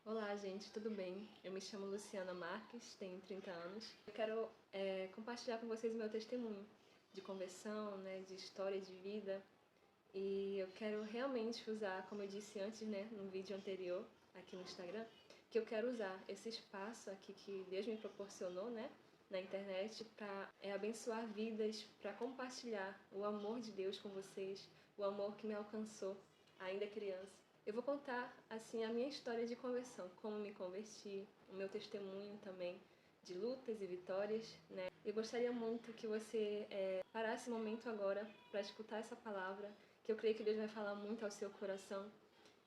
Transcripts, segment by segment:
Olá, gente, tudo bem? Eu me chamo Luciana Marques, tenho 30 anos. Eu quero compartilhar com vocês o meu testemunho de conversão, de história de vida. E eu quero realmente usar, como eu disse antes, no vídeo anterior, aqui no Instagram, que eu quero usar esse espaço aqui que Deus me proporcionou, na internet, para abençoar vidas, para compartilhar o amor de Deus com vocês, o amor que me alcançou ainda criança. Eu vou contar, assim, a minha história de conversão, como me converti, o meu testemunho também de lutas e vitórias, Eu gostaria muito que você parasse um momento agora para escutar essa palavra, que eu creio que Deus vai falar muito ao seu coração.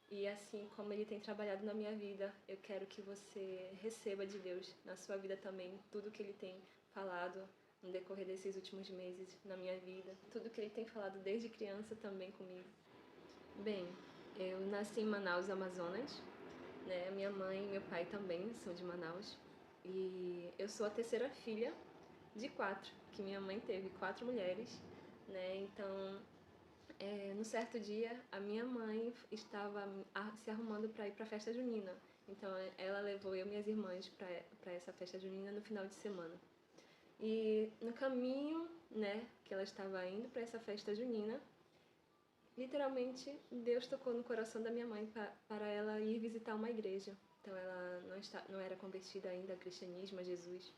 E assim como Ele tem trabalhado na minha vida, eu quero que você receba de Deus na sua vida também tudo que Ele tem falado no decorrer desses últimos meses na minha vida, tudo que Ele tem falado desde criança também comigo. Bem, eu nasci em Manaus, Amazonas, Minha mãe e meu pai também são de Manaus. E eu sou a terceira filha de 4, que minha mãe teve 4 mulheres, Então, no certo dia, a minha mãe estava se arrumando para ir para a festa junina. Então, ela levou eu e minhas irmãs para essa festa junina no final de semana. E no caminho, que ela estava indo para essa festa junina, literalmente, Deus tocou no coração da minha mãe para ela ir visitar uma igreja. Então, ela não era convertida ainda ao cristianismo, a Jesus.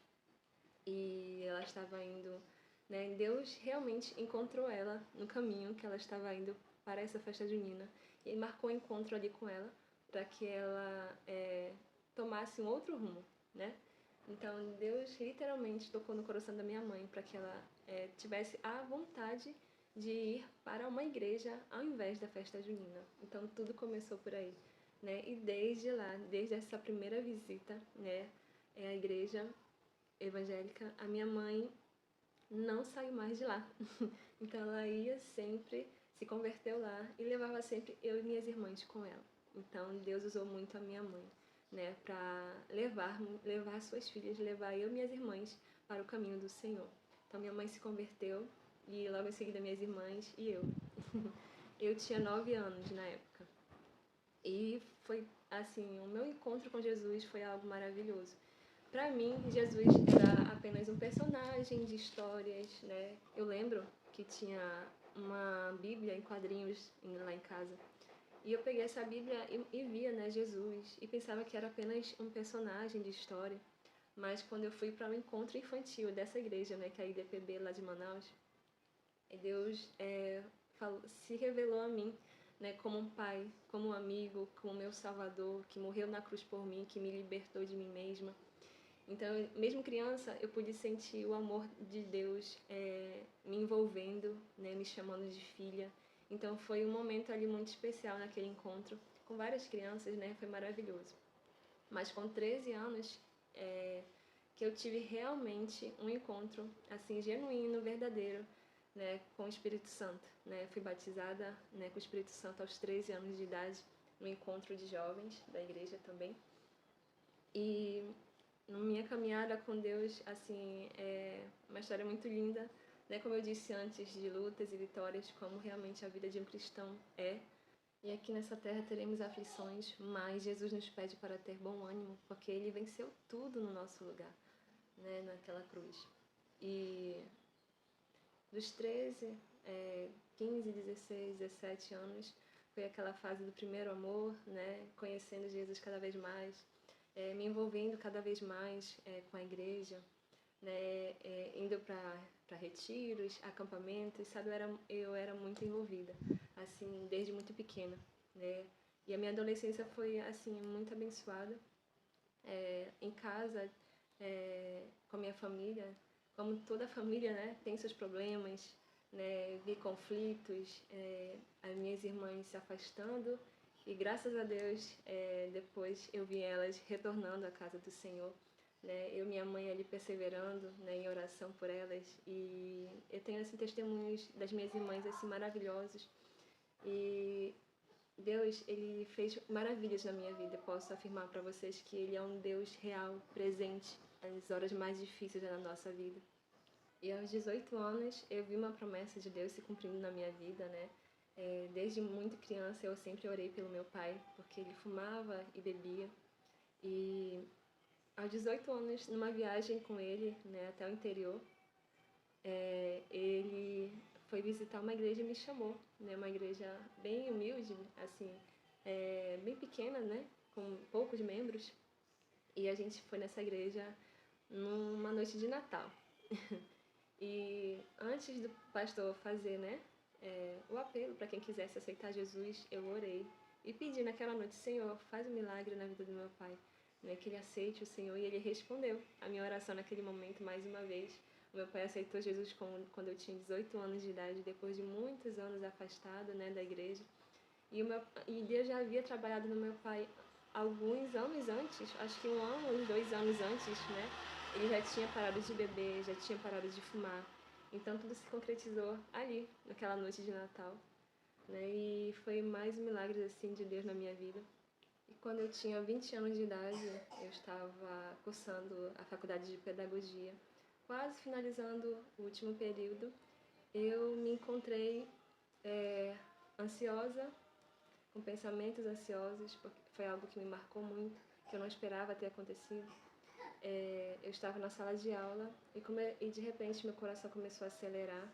E ela estava indo, Deus realmente encontrou ela no caminho que ela estava indo para essa festa junina. E marcou um encontro ali com ela para que ela tomasse um outro rumo, Então, Deus literalmente tocou no coração da minha mãe para que ela tivesse a vontade de ir para uma igreja ao invés da festa junina. Então, tudo começou por aí, E desde lá, desde essa primeira visita, à igreja evangélica, a minha mãe não saiu mais de lá. Então, ela ia sempre, se converteu lá e levava sempre eu e minhas irmãs com ela. Então, Deus usou muito a minha mãe, para levar suas filhas, levar eu e minhas irmãs para o caminho do Senhor. Então, minha mãe se converteu e logo em seguida minhas irmãs e eu. Eu tinha 9 anos na época. E foi assim, o meu encontro com Jesus foi algo maravilhoso. Para mim, Jesus era apenas um personagem de histórias, Eu lembro que tinha uma Bíblia em quadrinhos lá em casa. E eu peguei essa Bíblia e via, Jesus, e pensava que era apenas um personagem de história. Mas quando eu fui para o encontro infantil dessa igreja, que é a IDPB lá de Manaus, Deus se revelou a mim, como um pai, como um amigo, como meu salvador, que morreu na cruz por mim, que me libertou de mim mesma. Então, mesmo criança, eu pude sentir o amor de Deus me envolvendo, me chamando de filha. Então, foi um momento ali muito especial naquele encontro com várias crianças, Foi maravilhoso. Mas com 13 anos, que eu tive realmente um encontro, assim, genuíno, verdadeiro, com o Espírito Santo, Fui batizada, com o Espírito Santo aos 13 anos de idade, no encontro de jovens da igreja também. E na minha caminhada com Deus, assim, é uma história muito linda, Como eu disse antes, de lutas e vitórias, como realmente a vida de um cristão é. E aqui nessa terra teremos aflições, mas Jesus nos pede para ter bom ânimo, porque Ele venceu tudo no nosso lugar, naquela cruz. E dos 13, 15, 16, 17 anos, foi aquela fase do primeiro amor, Conhecendo Jesus cada vez mais, me envolvendo cada vez mais com a igreja, indo para retiros, acampamentos, sabe? Eu era muito envolvida, assim, desde muito pequena, E a minha adolescência foi, assim, muito abençoada, em casa, com a minha família, como toda família, tem seus problemas, vi conflitos, as minhas irmãs se afastando e graças a Deus depois eu vi elas retornando à casa do Senhor, eu e minha mãe ali perseverando, em oração por elas, e eu tenho assim testemunhos das minhas irmãs assim maravilhosos, e Deus, Ele fez maravilhas na minha vida. Eu posso afirmar para vocês que Ele é um Deus real, presente nas horas mais difíceis da nossa vida. E aos 18 anos, eu vi uma promessa de Deus se cumprindo na minha vida, Desde muito criança, eu sempre orei pelo meu pai, porque ele fumava e bebia. E aos 18 anos, numa viagem com ele, né, até o interior, ele foi visitar uma igreja e me chamou, né, uma igreja bem humilde, assim, bem pequena, né, com poucos membros. E a gente foi nessa igreja numa noite de Natal. E antes do pastor fazer, né, o apelo para quem quisesse aceitar Jesus, eu orei e pedi naquela noite: Senhor, faz um milagre na vida do meu pai, né, que ele aceite o Senhor. E ele respondeu a minha oração naquele momento mais uma vez. O meu pai aceitou Jesus quando eu tinha 18 anos de idade, depois de muitos anos afastado, né, da igreja. E Deus já havia trabalhado no meu pai alguns anos antes, acho que 1 ano, uns 2 anos antes, né? Ele já tinha parado de beber, já tinha parado de fumar. Então tudo se concretizou ali, naquela noite de Natal, né? E foi mais um milagre assim de Deus na minha vida. E quando eu tinha 20 anos de idade, eu estava cursando a faculdade de pedagogia, quase finalizando o último período. Eu me encontrei ansiosa, com pensamentos ansiosos, porque foi algo que me marcou muito, que eu não esperava ter acontecido. Eu estava na sala de aula e de repente meu coração começou a acelerar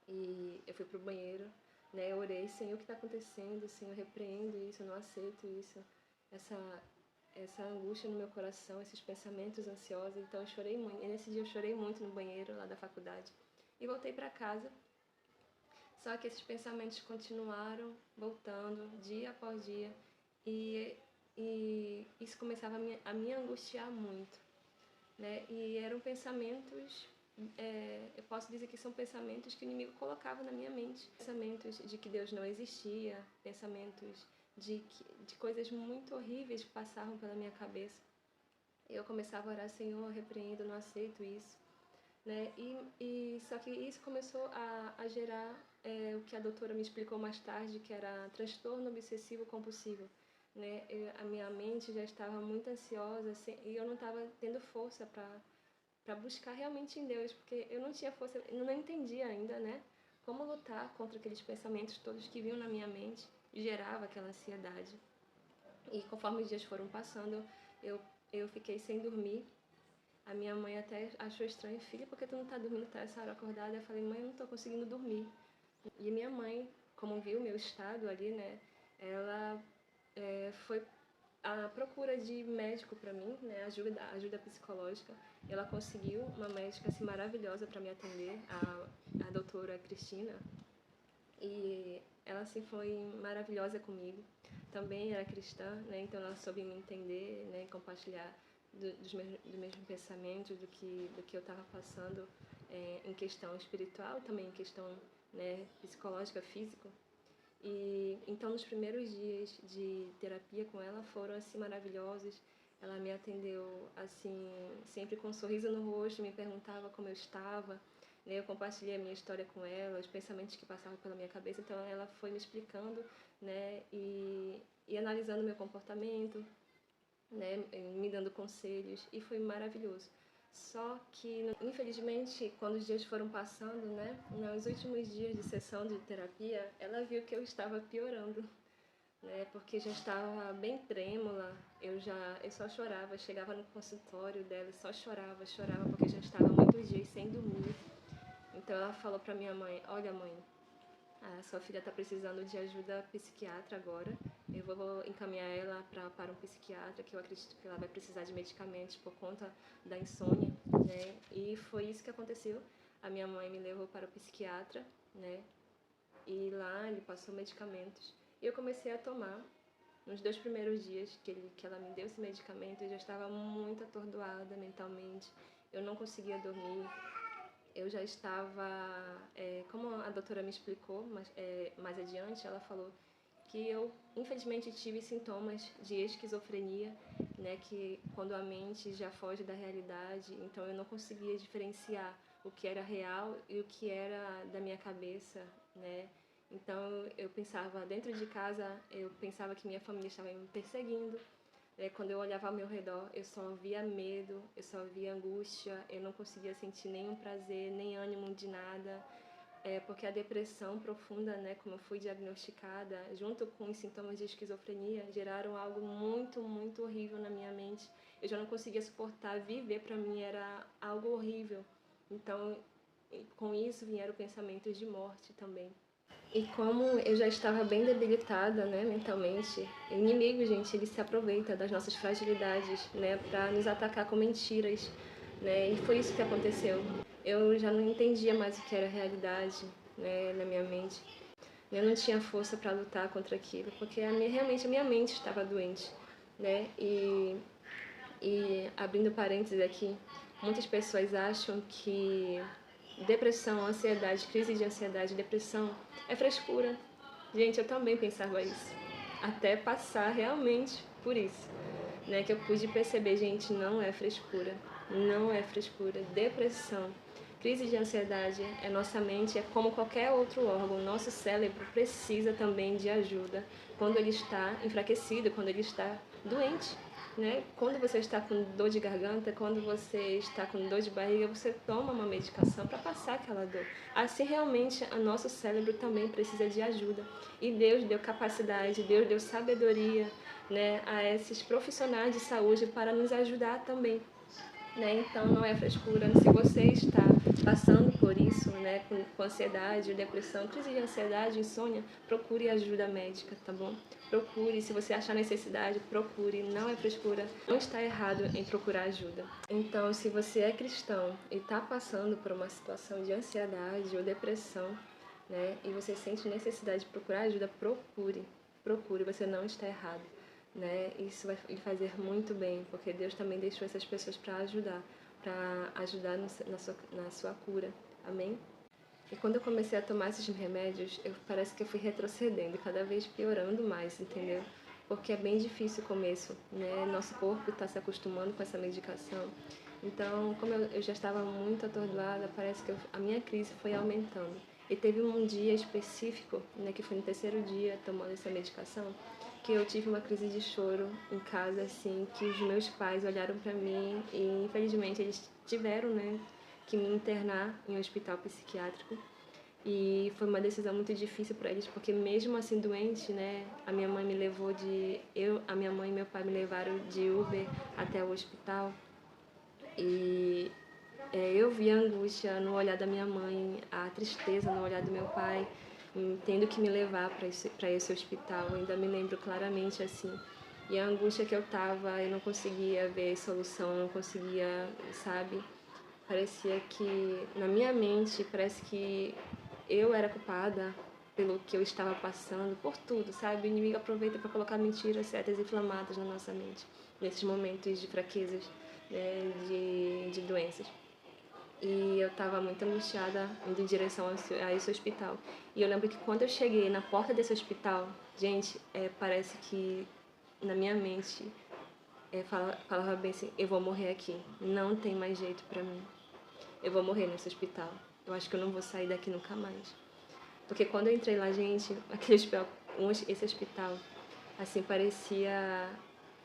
e eu fui pro banheiro, né? Eu orei: Senhor, o que está acontecendo? Senhor, eu repreendo isso, eu não aceito isso, essa angústia no meu coração, esses pensamentos ansiosos. Então eu chorei muito. E nesse dia eu chorei muito no banheiro lá da faculdade e voltei para casa. Só que esses pensamentos continuaram voltando dia após dia e isso começava a me angustiar muito, né? E eram pensamentos, eu posso dizer que são pensamentos que o inimigo colocava na minha mente. Pensamentos de que Deus não existia, pensamentos de coisas muito horríveis que passavam pela minha cabeça. Eu começava a orar: Senhor, eu repreendo, não aceito isso, né? Só que isso começou a gerar o que a doutora me explicou mais tarde, que era transtorno obsessivo compulsivo, né? A minha mente já estava muito ansiosa e eu não estava tendo força para buscar realmente em Deus, porque eu não tinha força, eu não entendia ainda, né, como lutar contra aqueles pensamentos todos que vinham na minha mente e gerava aquela ansiedade. E conforme os dias foram passando, eu fiquei sem dormir. A minha mãe até achou estranho: filha, por que tu não tá dormindo, tá essa hora acordada? Eu falei: mãe, eu não tô conseguindo dormir. E minha mãe, como viu o meu estado ali, né, ela foi à procura de médico para mim, né, ajuda psicológica. Ela conseguiu uma médica assim, maravilhosa para me atender, a doutora Cristina. E ela assim foi maravilhosa comigo. Também era cristã, né, então ela soube me entender, né, compartilhar dos mesmos pensamentos, do que eu estava passando em questão espiritual, também em questão, né, psicológica, física. E então nos primeiros dias de terapia com ela foram assim maravilhosos. Ela me atendeu assim, sempre com um sorriso no rosto, me perguntava como eu estava, né? Eu compartilhei a minha história com ela, os pensamentos que passavam pela minha cabeça. Então ela foi me explicando, né, e analisando meu comportamento, né, me dando conselhos, e foi maravilhoso. Só que, infelizmente, quando os dias foram passando, né, nos últimos dias de sessão de terapia, ela viu que eu estava piorando, né, porque já estava bem trêmula, eu só chorava, chegava no consultório dela e só chorava, porque já estava muitos dias sem dormir. Então ela falou para minha mãe: olha, mãe, a sua filha está precisando de ajuda psiquiatra agora. Eu vou encaminhar ela para um psiquiatra, que eu acredito que ela vai precisar de medicamentos por conta da insônia, né? E foi isso que aconteceu. A minha mãe me levou para o psiquiatra, né? E lá ele passou medicamentos. E eu comecei a tomar. Nos 2 primeiros dias que ela me deu esse medicamento, eu já estava muito atordoada mentalmente. Eu não conseguia dormir. Eu já estava, como a doutora me explicou mais adiante, ela falou que eu, infelizmente, tive sintomas de esquizofrenia, né, que quando a mente já foge da realidade, então eu não conseguia diferenciar o que era real e o que era da minha cabeça, né. Então eu pensava, dentro de casa, eu pensava que minha família estava me perseguindo. Quando eu olhava ao meu redor, eu só via medo, eu só via angústia, eu não conseguia sentir nenhum prazer, nem ânimo de nada. porque a depressão profunda, né, como eu fui diagnosticada, junto com os sintomas de esquizofrenia, geraram algo muito, muito horrível na minha mente. Eu já não conseguia suportar, viver para mim era algo horrível. Então, com isso vieram pensamentos de morte também. E como eu já estava bem debilitada, né, mentalmente, o inimigo, gente, ele se aproveita das nossas fragilidades, né, para nos atacar com mentiras, né, e foi isso que aconteceu. Eu já não entendia mais o que era realidade, né, na minha mente. Eu não tinha força para lutar contra aquilo, porque realmente a minha mente estava doente, né, e abrindo parênteses aqui, muitas pessoas acham que depressão, ansiedade, crise de ansiedade, depressão é frescura. Gente, eu também pensava isso, até passar realmente por isso, né? Que eu pude perceber, gente, não é frescura, não é frescura. Depressão, crise de ansiedade, nossa mente é como qualquer outro órgão. Nosso cérebro precisa também de ajuda quando ele está enfraquecido, quando ele está doente. Né? Quando você está com dor de garganta, quando você está com dor de barriga, você toma uma medicação para passar aquela dor. Assim, realmente, o nosso cérebro também precisa de ajuda. E Deus deu capacidade, Deus deu sabedoria, né, a esses profissionais de saúde para nos ajudar também. Né? Então, não é frescura. Se você está passando por isso, né, com ansiedade, depressão, crise de ansiedade, insônia, procure ajuda médica, tá bom? Procure, se você achar necessidade, procure. Não é frescura, não está errado em procurar ajuda. Então, se você é cristão e está passando por uma situação de ansiedade ou depressão, né, e você sente necessidade de procurar ajuda, procure, você não está errado. Né? Isso vai lhe fazer muito bem, porque Deus também deixou essas pessoas para ajudar na sua cura. Amém? E quando eu comecei a tomar esses remédios, parece que eu fui retrocedendo, cada vez piorando mais, entendeu? Porque é bem difícil o começo, né? Nosso corpo está se acostumando com essa medicação. Então, como eu já estava muito atordoada, parece que a minha crise foi aumentando. E teve um dia específico, né, que foi no terceiro dia tomando essa medicação, que eu tive uma crise de choro em casa, assim, que os meus pais olharam para mim e, infelizmente, eles tiveram, né, que me internar em um hospital psiquiátrico. E foi uma decisão muito difícil para eles, porque mesmo assim doente, né, a minha mãe e meu pai me levaram de Uber até o hospital. E eu vi a angústia no olhar da minha mãe, a tristeza no olhar do meu pai, tendo que me levar para esse hospital. Eu ainda me lembro claramente assim. E a angústia que eu tava, eu não conseguia ver solução, não conseguia, sabe? Parecia que, na minha mente, parece que eu era culpada pelo que eu estava passando, por tudo, sabe? O inimigo aproveita para colocar mentiras, setas inflamadas na nossa mente, nesses momentos de fraquezas, né, de doenças. E eu estava muito angustiada indo em direção a esse hospital. E eu lembro que quando eu cheguei na porta desse hospital, gente, parece que na minha mente falava bem assim, eu vou morrer aqui, não tem mais jeito pra mim. Eu vou morrer nesse hospital. Eu acho que eu não vou sair daqui nunca mais. Porque quando eu entrei lá, gente, esse hospital, assim, parecia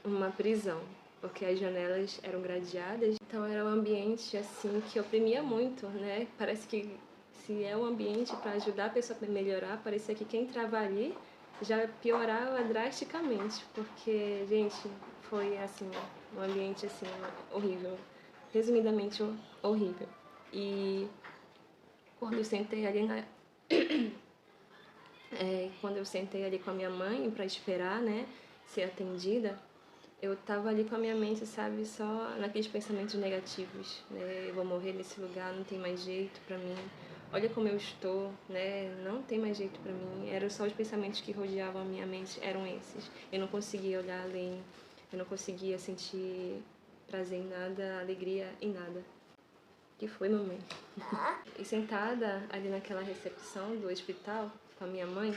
uma prisão, porque as janelas eram gradeadas, então era um ambiente, assim, que oprimia muito, né? Parece que se é um ambiente para ajudar a pessoa a melhorar, parecia que quem entrava ali já piorava drasticamente, porque, gente, foi, assim, um ambiente, assim, horrível. Resumidamente, horrível. E quando eu sentei ali quando eu sentei ali com a minha mãe para esperar, né, ser atendida, eu tava ali com a minha mente, sabe, só naqueles pensamentos negativos, né, eu vou morrer nesse lugar, não tem mais jeito pra mim, olha como eu estou, né, não tem mais jeito pra mim, eram só os pensamentos que rodeavam a minha mente, eram esses, eu não conseguia olhar além, eu não conseguia sentir prazer em nada, alegria em nada. Que foi, mamãe? E sentada ali naquela recepção do hospital com a minha mãe,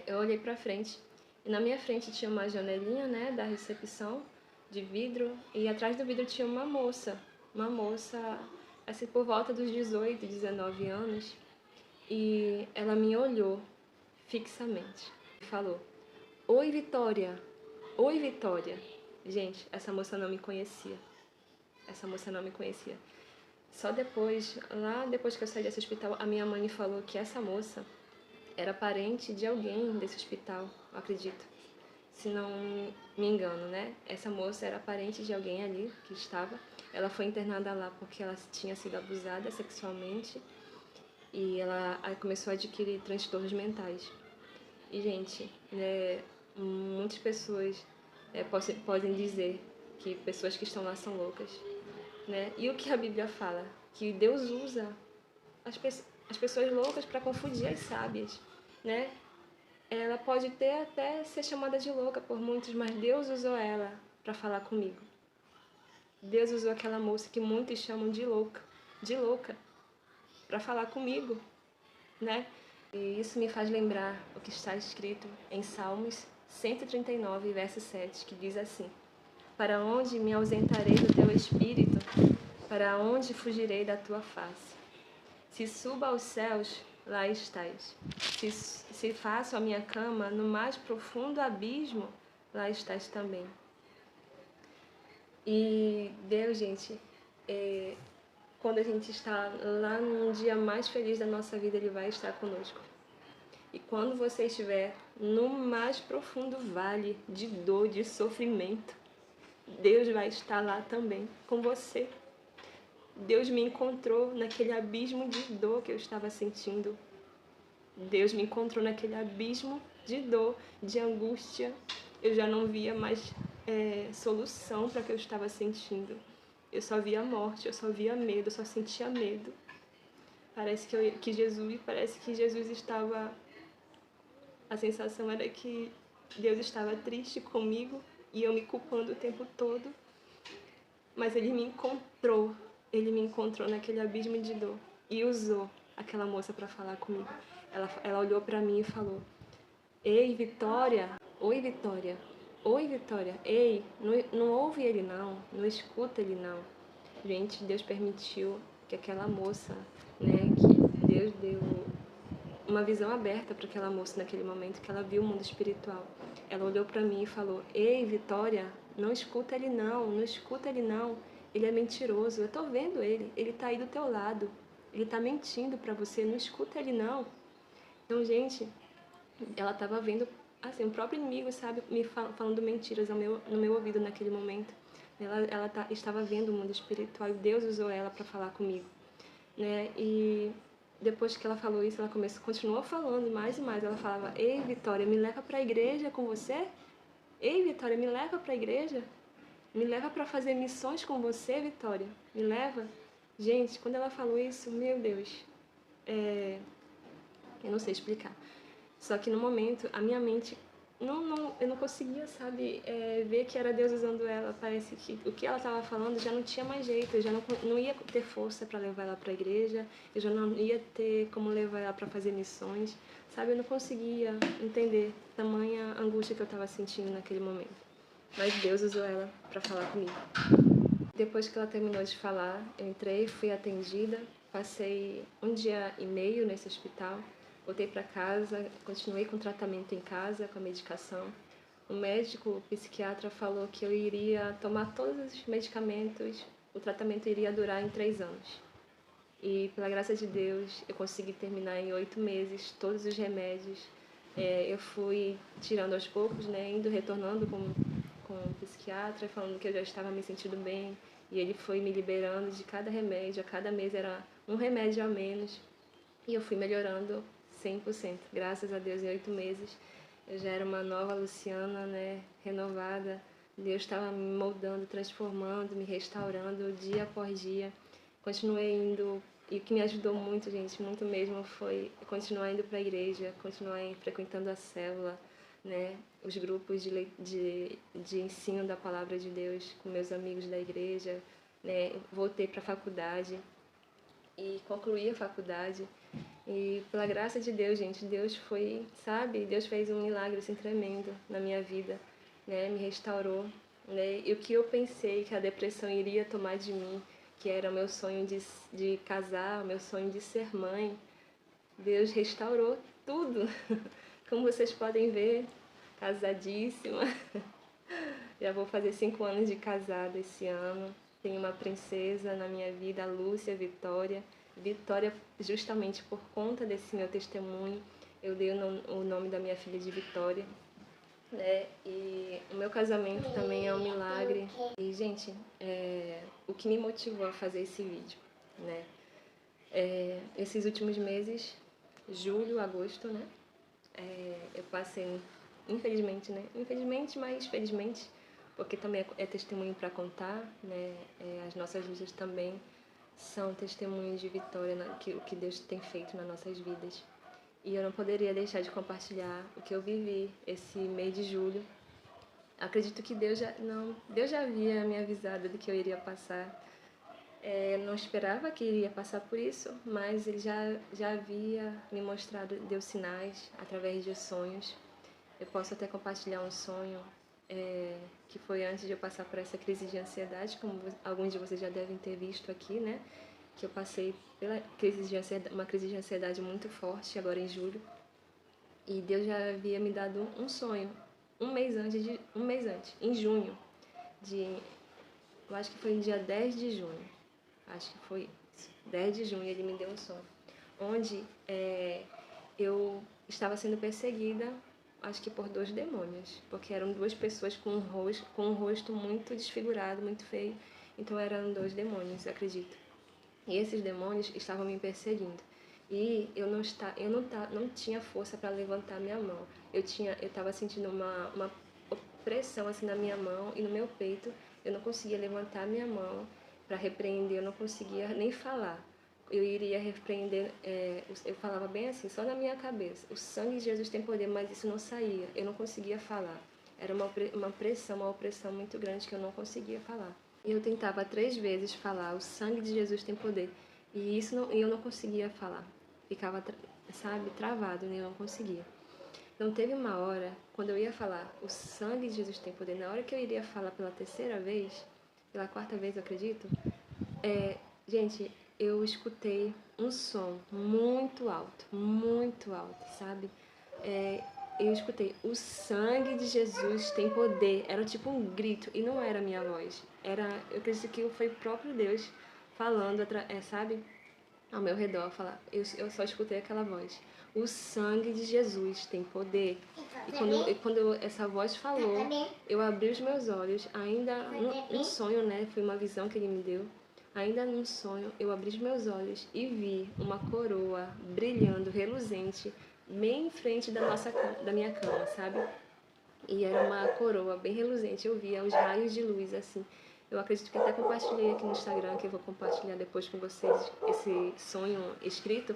eu olhei pra frente. E na minha frente tinha uma janelinha, né, da recepção, de vidro. E atrás do vidro tinha uma moça, assim, por volta dos 18, 19 anos. E ela me olhou fixamente e falou, Oi, Vitória! Oi, Vitória! Gente, essa moça não me conhecia. Essa moça não me conhecia. Só depois, lá depois que eu saí desse hospital, a minha mãe me falou que essa moça era parente de alguém desse hospital, eu acredito. Se não me engano, né? Essa moça era parente de alguém ali que estava. Ela foi internada lá porque ela tinha sido abusada sexualmente e ela aí começou a adquirir transtornos mentais. E, gente, né, muitas pessoas podem dizer que pessoas que estão lá são loucas, né? E o que a Bíblia fala? Que Deus usa as pessoas loucas para confundir as sábias, né? Ela pode até ser chamada de louca por muitos, mas Deus usou ela para falar comigo. Deus usou aquela moça que muitos chamam de louca, para falar comigo, né? E isso me faz lembrar o que está escrito em Salmos 139, verso 7, que diz assim: Para onde me ausentarei do teu espírito? Para onde fugirei da tua face? Se suba aos céus, lá estás. Se faço a minha cama no mais profundo abismo, lá estás também. E Deus, gente, quando a gente está lá num dia mais feliz da nossa vida, Ele vai estar conosco. E quando você estiver no mais profundo vale de dor, de sofrimento, Deus vai estar lá também com você. Deus me encontrou naquele abismo de dor que eu estava sentindo. Deus me encontrou naquele abismo de dor, de angústia. Eu já não via mais solução para o que eu estava sentindo. Eu só via morte, eu só via medo, eu só sentia medo. Parece que Jesus estava... A sensação era que Deus estava triste comigo e eu me culpando o tempo todo. Mas Ele me encontrou naquele abismo de dor e usou aquela moça para falar comigo. Ela olhou para mim e falou: Ei, Vitória! Oi, Vitória! Oi, Vitória! Ei, não ouve ele não escuta ele não. Gente, Deus permitiu que aquela moça, né, que Deus deu uma visão aberta para aquela moça naquele momento, que ela viu o mundo espiritual. Ela olhou para mim e falou: Ei, Vitória, não escuta ele não escuta ele não. Ele é mentiroso, eu tô vendo ele tá aí do teu lado. Ele tá mentindo para você, não escuta ele não. Então, gente, ela estava vendo, assim, o próprio inimigo, sabe, me falando mentiras no meu ouvido naquele momento. Ela estava vendo o mundo espiritual e Deus usou ela para falar comigo, né? E depois que ela falou isso, ela continuou falando mais e mais. Ela falava: Ei, Vitória, me leva para a igreja com você? Ei, Vitória, me leva para a igreja? Me leva para fazer missões com você, Vitória? Me leva? Gente, quando ela falou isso, meu Deus, eu não sei explicar. Só que no momento, a minha mente, eu não conseguia, sabe, ver que era Deus usando ela. Parece que o que ela estava falando já não tinha mais jeito, eu já não ia ter força para levar ela para a igreja, eu já não ia ter como levar ela para fazer missões, sabe? Eu não conseguia entender tamanha angústia que eu estava sentindo naquele momento. Mas Deus usou ela para falar comigo. Depois que ela terminou de falar, eu entrei, fui atendida, passei 1 dia e meio nesse hospital. Voltei para casa, continuei com o tratamento em casa, com a medicação. O médico, o psiquiatra, falou que eu iria tomar todos os medicamentos, o tratamento iria durar em 3 anos. E, pela graça de Deus, eu consegui terminar em 8 meses todos os remédios. Eu fui tirando aos poucos, né, retornando com o psiquiatra, falando que eu já estava me sentindo bem. E ele foi me liberando de cada remédio, a cada mês era um remédio a menos. E eu fui melhorando 100%. Graças a Deus, em 8 meses, eu já era uma nova Luciana, né, renovada. Deus estava me moldando, transformando, me restaurando dia após dia. Continuei indo, e o que me ajudou muito, gente, muito mesmo, foi continuar indo para a igreja, continuar frequentando a célula, né, os grupos de ensino da Palavra de Deus com meus amigos da igreja, né, voltei para a faculdade e concluí a faculdade. E pela graça de Deus, gente, Deus foi, sabe, Deus fez um milagre assim tremendo na minha vida, né, me restaurou, né, e o que eu pensei que a depressão iria tomar de mim, que era o meu sonho de casar, o meu sonho de ser mãe, Deus restaurou tudo. Como vocês podem ver, casadíssima, já vou fazer 5 anos de casada esse ano, Tem uma princesa na minha vida, a Lúcia, Vitória. Vitória, justamente por conta desse meu testemunho, eu dei o nome da minha filha de Vitória, né? E o meu casamento também é um milagre. E, gente, o que me motivou a fazer esse vídeo, né? Esses últimos meses, julho, agosto, né? Eu passei, infelizmente, né? Infelizmente, mas felizmente, porque também é testemunho para contar, né? As nossas lutas também são testemunhos de vitória, o que Deus tem feito nas nossas vidas. E eu não poderia deixar de compartilhar o que eu vivi esse mês de julho. Acredito que Deus já havia me avisado de que eu iria passar. Eu não esperava que iria passar por isso, mas Ele já havia me mostrado, deu sinais através de sonhos. Eu posso até compartilhar um sonho que foi antes de eu passar por essa crise de ansiedade, como alguns de vocês já devem ter visto aqui, né? Que eu passei pela uma crise de ansiedade muito forte agora em julho. E Deus já havia me dado um sonho um mês antes, em junho, eu acho que foi no dia 10 de junho. Acho que foi isso. 10 de junho ele me deu um sonho, onde eu estava sendo perseguida, acho que por 2 demônios, porque eram 2 pessoas com um rosto muito desfigurado, muito feio. Então eram 2 demônios, acredito. E esses demônios estavam me perseguindo. E eu não tinha força para levantar minha mão. Eu estava sentindo uma opressão assim na minha mão e no meu peito. Eu não conseguia levantar minha mão para repreender, eu não conseguia nem falar. Eu iria repreender, eu falava bem assim, só na minha cabeça. O sangue de Jesus tem poder, mas isso não saía. Eu não conseguia falar. Era uma pressão, uma opressão muito grande que eu não conseguia falar. E eu tentava 3 vezes falar, o sangue de Jesus tem poder. E eu não conseguia falar. Ficava, sabe, travado, né? Eu não conseguia. Então teve uma hora, quando eu ia falar, o sangue de Jesus tem poder, na hora que eu iria falar pela 3ª vez, pela 4ª vez, eu acredito, gente, eu escutei um som muito alto, sabe? Eu escutei, o sangue de Jesus tem poder. Era tipo um grito, e não era a minha voz. Eu acredito que foi o próprio Deus falando, sabe? Ao meu redor, falar. Eu só escutei aquela voz. O sangue de Jesus tem poder. E quando essa voz falou, eu abri os meus olhos, ainda num sonho, né? Foi uma visão que ele me deu. Ainda num sonho, eu abri os meus olhos e vi uma coroa brilhando, reluzente, bem em frente da minha cama, sabe? E era uma coroa bem reluzente, eu via os raios de luz, assim. Eu acredito que até compartilhei aqui no Instagram, que eu vou compartilhar depois com vocês esse sonho escrito,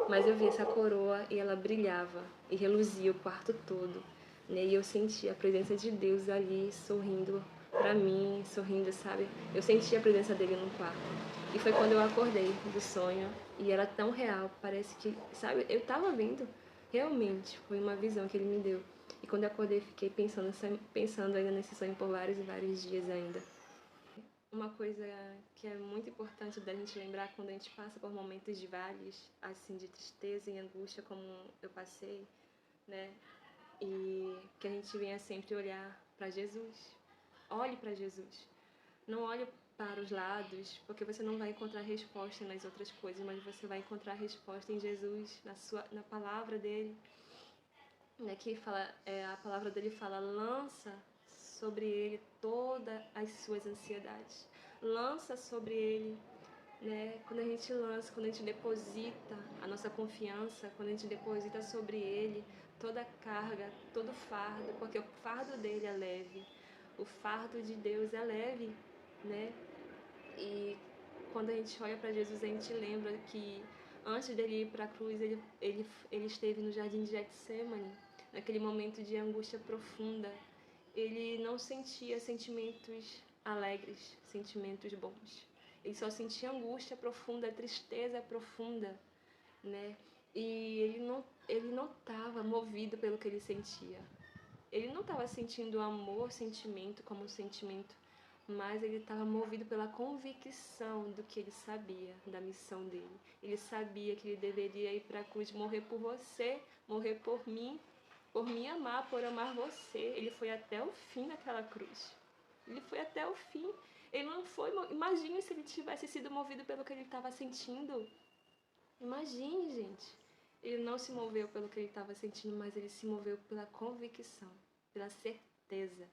mas eu vi essa coroa e ela brilhava e reluzia o quarto todo, né? E eu sentia a presença de Deus ali, sorrindo pra mim, sorrindo, sabe? Eu sentia a presença dele no quarto. E foi quando eu acordei do sonho, e era tão real, parece que, sabe, eu tava vendo, realmente, foi uma visão que ele me deu. E quando eu acordei, fiquei pensando ainda nesse sonho por vários e vários dias ainda. Uma coisa que é muito importante da gente lembrar quando a gente passa por momentos de vales, assim, de tristeza e angústia, como eu passei, né? E que a gente venha sempre olhar para Jesus. Olhe para Jesus. Não olhe para os lados, porque você não vai encontrar resposta nas outras coisas, mas você vai encontrar resposta em Jesus, na palavra dele. Que fala, a palavra dele fala, lança sobre ele todas as suas ansiedades. Lança sobre ele, né? Quando a gente lança, quando a gente deposita a nossa confiança, quando a gente deposita sobre ele toda a carga, todo o fardo, porque o fardo dele é leve. O fardo de Deus é leve, né? E quando a gente olha para Jesus, a gente lembra que antes dele ir para a cruz, ele esteve no jardim de Getsemane, naquele momento de angústia profunda. Ele não sentia sentimentos alegres, sentimentos bons. Ele só sentia angústia profunda, tristeza profunda, né? E ele não estava movido pelo que ele sentia. Ele não estava sentindo amor, sentimento como um sentimento, mas ele estava movido pela convicção do que ele sabia, da missão dele. Ele sabia que ele deveria ir para a cruz, morrer por você, morrer por me amar, por amar você. Ele foi até o fim daquela cruz. Ele foi até o fim. Ele não foi... Imagine se ele tivesse sido movido pelo que ele estava sentindo. Imagine, gente. Ele não se moveu pelo que ele estava sentindo, mas ele se moveu pela convicção, pela certeza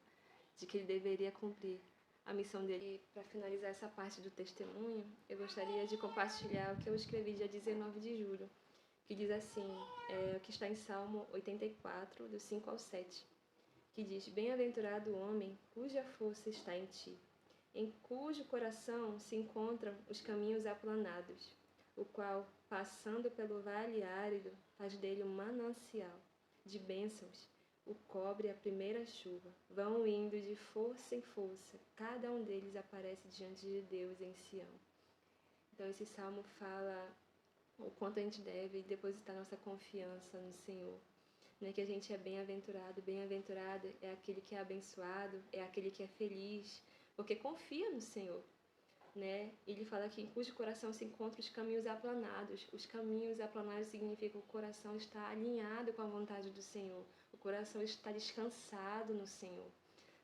de que ele deveria cumprir a missão dele. E para finalizar essa parte do testemunho, eu gostaria de compartilhar o que eu escrevi dia 19 de julho, que diz assim, o que está em Salmo 84, do 5 ao 7, que diz: Bem-aventurado o homem cuja força está em ti, em cujo coração se encontram os caminhos aplanados, o qual, passando pelo vale árido, faz dele um manancial de bênçãos, o cobre a primeira chuva. Vão indo de força em força, cada um deles aparece diante de Deus em Sião. Então esse salmo fala o quanto a gente deve depositar nossa confiança no Senhor. Né, que a gente é bem-aventurado. Bem-aventurado é aquele que é abençoado, é aquele que é feliz, porque confia no Senhor. Né? Ele fala que em cujo coração se encontram os caminhos aplanados. Os caminhos aplanados significa que o coração está alinhado com a vontade do Senhor. O coração está descansado no Senhor.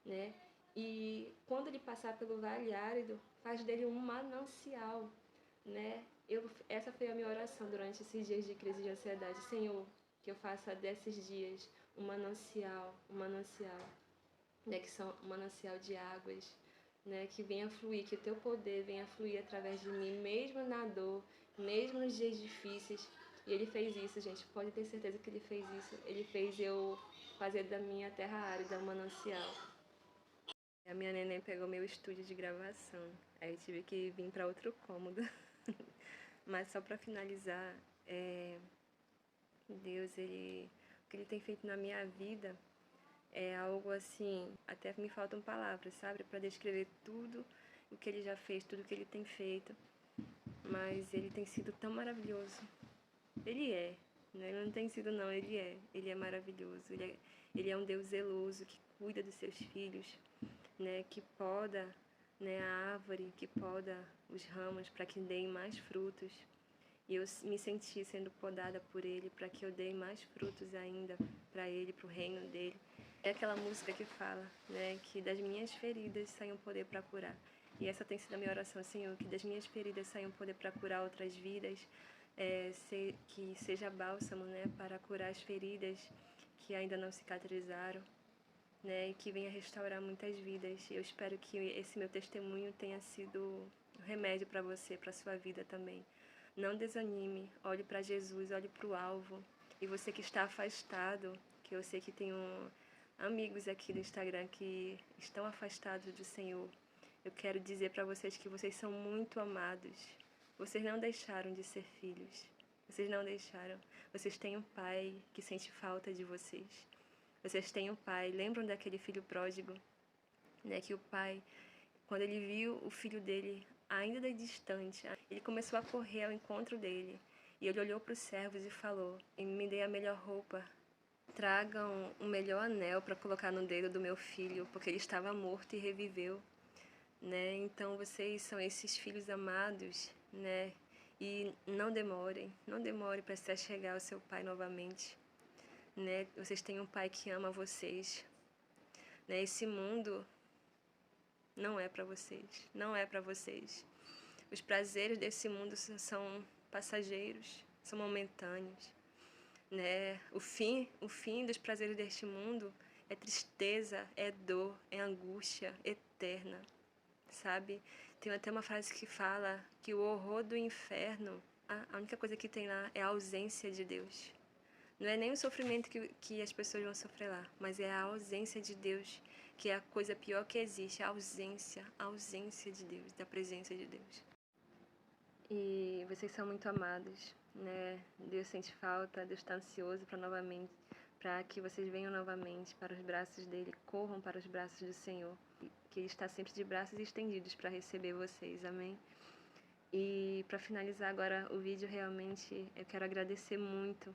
Né? E quando ele passar pelo vale árido, faz dele um manancial. Né? Essa foi a minha oração durante esses dias de crise de ansiedade. Senhor, que eu faça desses dias um manancial, né, que são um manancial de águas, né, que venha fluir, que o teu poder venha fluir através de mim, mesmo na dor, mesmo nos dias difíceis. E ele fez isso, gente, pode ter certeza que ele fez isso. Ele fez eu fazer da minha terra árida um manancial. A minha neném pegou meu estúdio de gravação, aí eu tive que vir para outro cômodo. Mas só para finalizar, Deus, o que ele tem feito na minha vida é algo assim, até me faltam palavras, sabe, para descrever tudo o que ele já fez, tudo o que ele tem feito. Mas ele tem sido tão maravilhoso. Ele é, né? Ele não tem sido não, ele é maravilhoso. Ele é um Deus zeloso que cuida dos seus filhos, né, que poda, né, a árvore, que poda os ramos para que deem mais frutos. E eu me senti sendo podada por ele para que eu dê mais frutos ainda para ele, para o reino dele. É aquela música que fala, né, que das minhas feridas sai um poder para curar. E essa tem sido a minha oração, Senhor, que das minhas feridas saia um poder para curar outras vidas, que seja bálsamo, né, para curar as feridas que ainda não cicatrizaram, né, e que venha restaurar muitas vidas. Eu espero que esse meu testemunho tenha sido um remédio para você, para a sua vida também. Não desanime, olhe para Jesus, olhe para o alvo. E você que está afastado, que eu sei que tem amigos aqui do Instagram que estão afastados do Senhor, eu quero dizer para vocês que vocês são muito amados. Vocês não deixaram de ser filhos. Vocês não deixaram. Vocês têm um pai que sente falta de vocês. Vocês têm um pai. Lembram daquele filho pródigo? Né, que o pai, quando ele viu o filho dele ainda distante, ele começou a correr ao encontro dele. E ele olhou para os servos e falou: me dê a melhor roupa. Tragam o melhor anel para colocar no dedo do meu filho, porque ele estava morto e reviveu. Né? Então vocês são esses filhos amados, né? E não demorem para se achegar ao seu pai novamente. Né? Vocês têm um pai que ama vocês. Né? Esse mundo não é para vocês, não é para vocês. Os prazeres desse mundo são passageiros, são momentâneos, né? O fim dos prazeres deste mundo é tristeza, é dor, é angústia eterna, sabe? Tem até uma frase que fala que o horror do inferno, a única coisa que tem lá é a ausência de Deus. Não é nem o sofrimento que as pessoas vão sofrer lá, mas é a ausência de Deus, que é a coisa pior que existe, a ausência de Deus, da presença de Deus. E vocês são muito amados, né? Deus sente falta, Deus está ansioso para que vocês venham novamente para os braços dele, corram para os braços do Senhor, que ele está sempre de braços estendidos para receber vocês, amém? E para finalizar agora o vídeo, realmente eu quero agradecer muito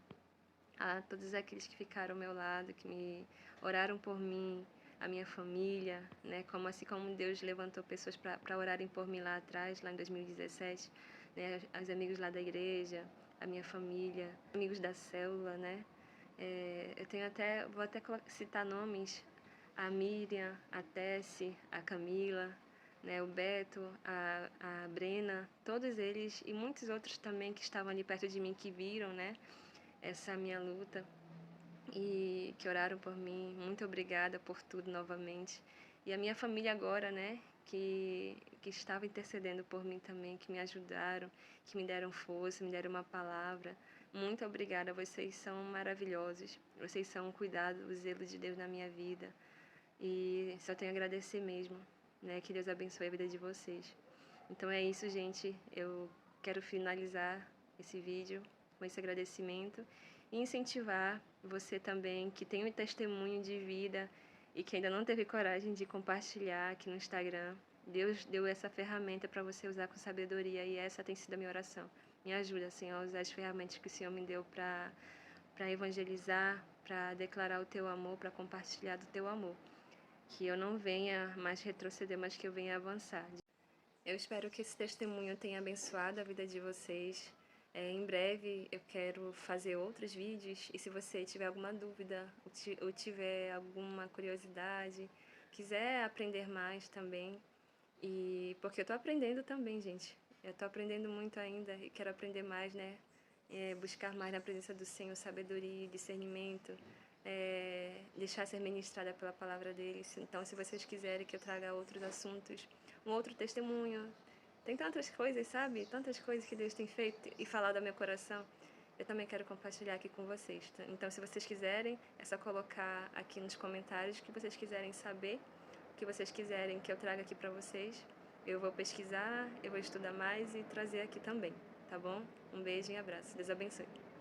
a todos aqueles que ficaram ao meu lado, que me oraram por mim, a minha família, né? Assim como Deus levantou pessoas para orarem por mim lá atrás, lá em 2017, né? Os amigos lá da igreja, a minha família, amigos da célula, né? Eu tenho vou até citar nomes, a Miriam, a Tessie, a Camila, né, o Beto, a Brena, todos eles e muitos outros também que estavam ali perto de mim que viram, né, essa minha luta e que oraram por mim. Muito obrigada por tudo novamente. E a minha família agora, né, que estava intercedendo por mim também, que me ajudaram, que me deram força, me deram uma palavra. Muito obrigada, vocês são maravilhosos. Vocês são o cuidado, o zelo de Deus na minha vida. E só tenho a agradecer mesmo, né? Que Deus abençoe a vida de vocês. Então é isso, gente. Eu quero finalizar esse vídeo com esse agradecimento e incentivar você também que tem um testemunho de vida e que ainda não teve coragem de compartilhar aqui no Instagram. Deus deu essa ferramenta para você usar com sabedoria e essa tem sido a minha oração. Me ajuda, Senhor, a usar as ferramentas que o Senhor me deu para evangelizar, para declarar o teu amor, para compartilhar do teu amor. Que eu não venha mais retroceder, mas que eu venha avançar. Eu espero que esse testemunho tenha abençoado a vida de vocês. Em breve eu quero fazer outros vídeos e se você tiver alguma dúvida ou tiver alguma curiosidade, quiser aprender mais também, e porque eu tô aprendendo também, gente. Eu tô aprendendo muito ainda e quero aprender mais, né? Buscar mais na presença do Senhor sabedoria, discernimento, deixar ser ministrada pela palavra deles. Então, se vocês quiserem que eu traga outros assuntos, um outro testemunho, tem tantas coisas, sabe? Tantas coisas que Deus tem feito e falado ao meu coração. Eu também quero compartilhar aqui com vocês. Tá? Então, se vocês quiserem, é só colocar aqui nos comentários o que vocês quiserem saber, o que vocês quiserem que eu traga aqui para vocês. Eu vou pesquisar, eu vou estudar mais e trazer aqui também, tá bom? Um beijo e abraço. Deus abençoe.